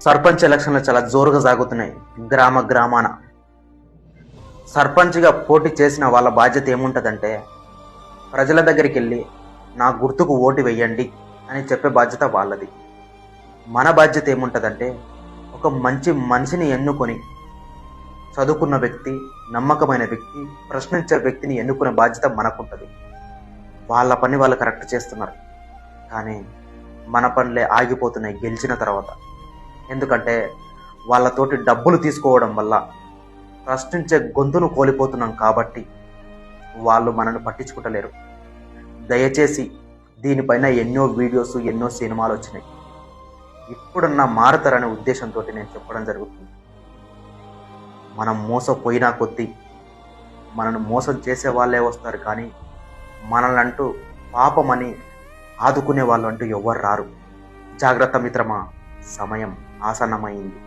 సర్పంచ్ ఎలక్షన్లు చాలా జోరుగా సాగుతున్నాయి. గ్రామ గ్రామాన సర్పంచ్గా పోటీ చేసిన వాళ్ళ బాధ్యత ఏముంటుందంటే, ప్రజల దగ్గరికి వెళ్ళి నా గుర్తుకు ఓటు వేయండి అని చెప్పే బాధ్యత వాళ్ళది. మన బాధ్యత ఏముంటుందంటే, ఒక మంచి మనిషిని ఎన్నుకొని, చదువుకున్న వ్యక్తి, నమ్మకమైన వ్యక్తి, ప్రశ్నించే వ్యక్తిని ఎన్నుకునే బాధ్యత మనకుంటుంది. వాళ్ళ పని వాళ్ళు కరెక్ట్ చేస్తున్నారు, కానీ మన పనులే ఆగిపోతున్నాయి గెలిచిన తర్వాత. ఎందుకంటే వాళ్ళతోటి డబ్బులు తీసుకోవడం వల్ల ప్రశ్నించే గొంతును కోల్పోతున్నాం కాబట్టి వాళ్ళు మనల్ని పట్టించుకుంటలేరు. దయచేసి దీనిపైన ఎన్నో వీడియోస్, ఎన్నో సినిమాలు వచ్చినాయి. ఇప్పుడున్న మారుతారనే ఉద్దేశంతో నేను చెప్పడం జరుగుతుంది. మనం మోసపోయినా కొద్దీ మనల్ని మోసం చేసే వాళ్ళే వస్తారు, కానీ మనల్ని అంటూ పాపమని ఆదుకునే వాళ్ళు అంటూ ఎవ్వరు రారు. జాగ్రత్త మిత్రమా, సమయం ఆసన్నమైంది.